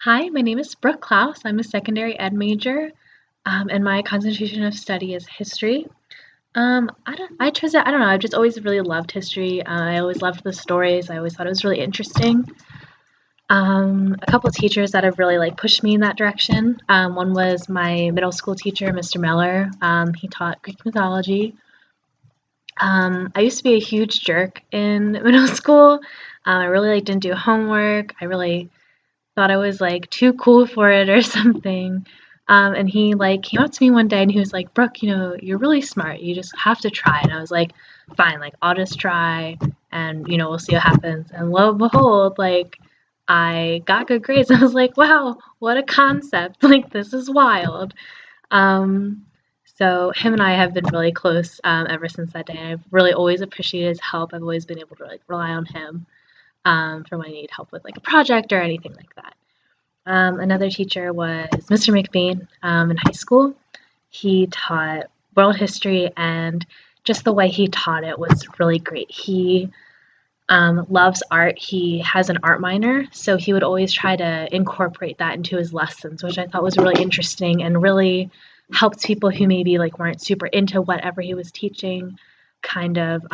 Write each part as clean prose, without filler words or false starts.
Hi, my name is Brooke Clouse. I'm a secondary ed major, and my concentration of study is history. I chose it. I don't know. I've just always really loved history. I always loved the stories. I always thought it was really interesting. A couple of teachers that have really like pushed me in that direction. One was my middle school teacher, Mr. Miller. He taught Greek mythology. I used to be a huge jerk in middle school. I really like didn't do homework. I really thought I was like too cool for it or something. And he like came up to me one day and he was like, Brooke, you're really smart. You just have to try. And I was like, fine, like I'll just try and we'll see what happens. And lo and behold, like I got good grades. I was like, wow, what a concept. Like this is wild. Um, so him and I have been really close ever since that day. I've really always appreciated his help. I've always been able to like rely on him for when I need help with like a project or anything like that. Another teacher was Mr. McBain in high school. He taught world history, and just the way he taught it was really great. He loves art. He has an art minor, so he would always try to incorporate that into his lessons, which I thought was really interesting and really helped people who maybe like weren't super into whatever he was teaching kind of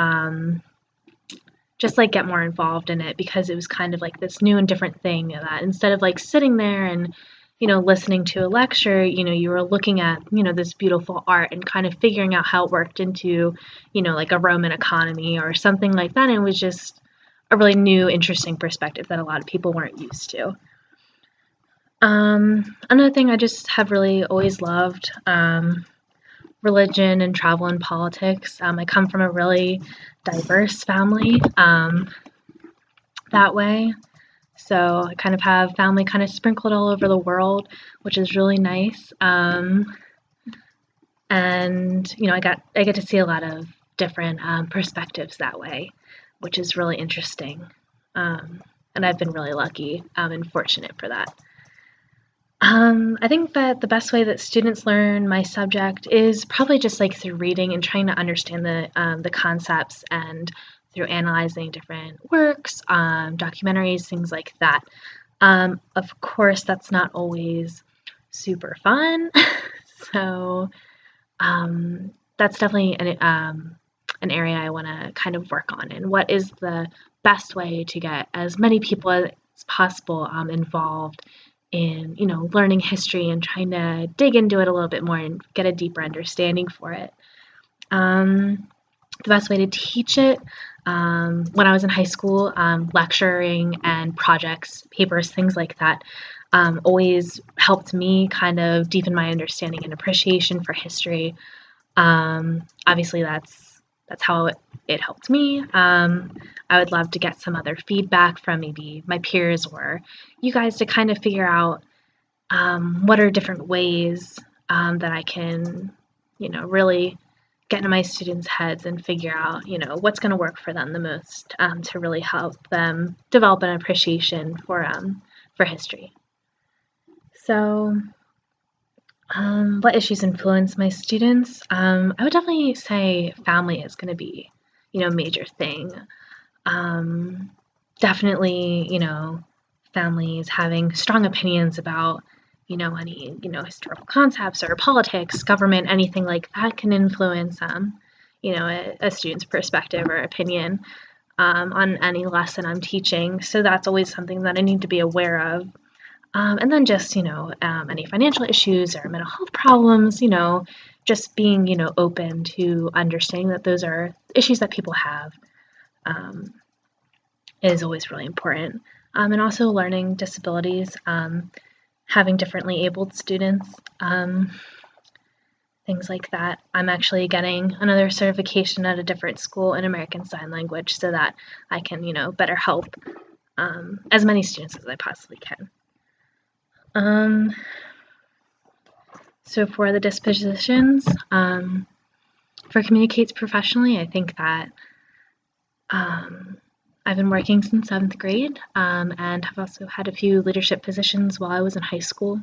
just like get more involved in it because it was kind of like this new and different thing that instead of like sitting there and listening to a lecture, you were looking at this beautiful art and kind of figuring out how it worked into like a Roman economy or something like that. And it was just a really new interesting perspective that a lot of people weren't used to. Another thing I just have really always loved, religion and travel and politics. I come from a really diverse family that way. So I kind of have family kind of sprinkled all over the world, which is really nice. And I get to see a lot of different perspectives that way, which is really interesting. And I've been really lucky and fortunate for that. I think that the best way that students learn my subject is probably just like through reading and trying to understand the concepts and through analyzing different works, documentaries, things like that. Of course, that's not always super fun, so that's definitely an area I want to kind of work on. And what is the best way to get as many people as possible involved in learning history and trying to dig into it a little bit more and get a deeper understanding for it. The best way to teach it when I was in high school, lecturing and projects, papers, things like that, always helped me kind of deepen my understanding and appreciation for history. Obviously, that's how it helped me. I would love to get some other feedback from maybe my peers or you guys to kind of figure out what are different ways that I can, really get into my students' heads and figure out, what's going to work for them the most to really help them develop an appreciation for history. So, what issues influence my students? I would definitely say family is going to be, a major thing. Definitely, families having strong opinions about, any, historical concepts or politics, government, anything like that can influence, a student's perspective or opinion on any lesson I'm teaching. So that's always something that I need to be aware of. And then just, any financial issues or mental health problems, just being, open to understanding that those are issues that people have is always really important. And also learning disabilities, having differently abled students, things like that. I'm actually getting another certification at a different school in American Sign Language so that I can, better help as many students as I possibly can. So for the dispositions, for communicates professionally, I think that I've been working since 7th grade and have also had a few leadership positions while I was in high school.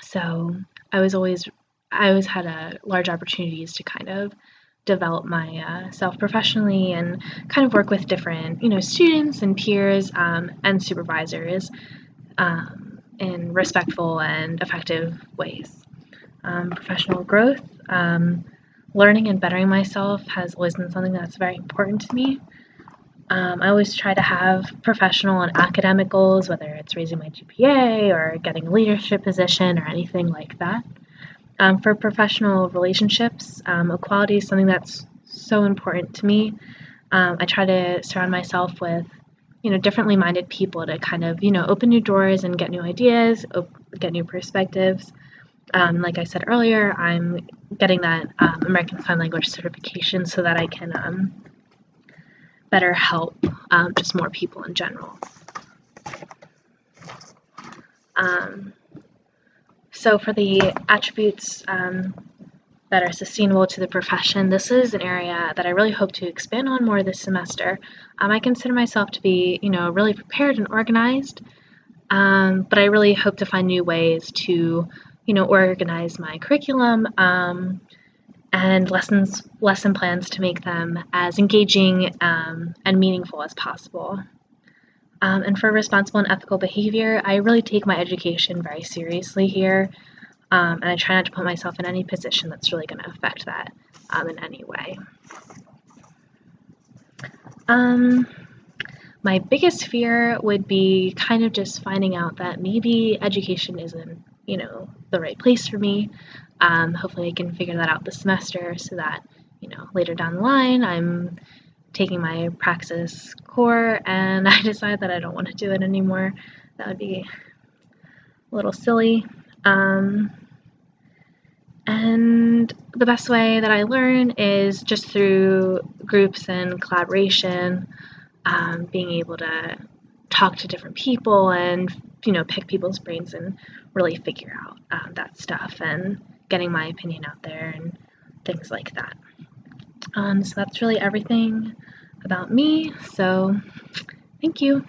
So I always had large opportunities to kind of develop myself professionally and kind of work with different, students and peers and supervisors in respectful and effective ways. Professional growth, learning and bettering myself has always been something that's very important to me. I always try to have professional and academic goals, whether it's raising my GPA or getting a leadership position or anything like that. For professional relationships, equality is something that's so important to me. I try to surround myself with, differently minded people to kind of, open new doors and get new ideas, get new perspectives. Like I said earlier, I'm getting that American Sign Language certification so that I can better help just more people in general. So for the attributes that are sustainable to the profession, this is an area that I really hope to expand on more this semester. I consider myself to be, really prepared and organized, but I really hope to find new ways to, organize my curriculum and lesson plans to make them as engaging and meaningful as possible. And for responsible and ethical behavior, I really take my education very seriously here, and I try not to put myself in any position that's really going to affect that in any way. My biggest fear would be kind of just finding out that maybe education isn't, the right place for me. Hopefully I can figure that out this semester so that, later down the line I'm taking my praxis core and I decide that I don't want to do it anymore. That would be a little silly. And the best way that I learn is just through groups and collaboration, being able to talk to different people and, pick people's brains and really figure out that stuff and getting my opinion out there and things like that. So that's really everything about me. So thank you.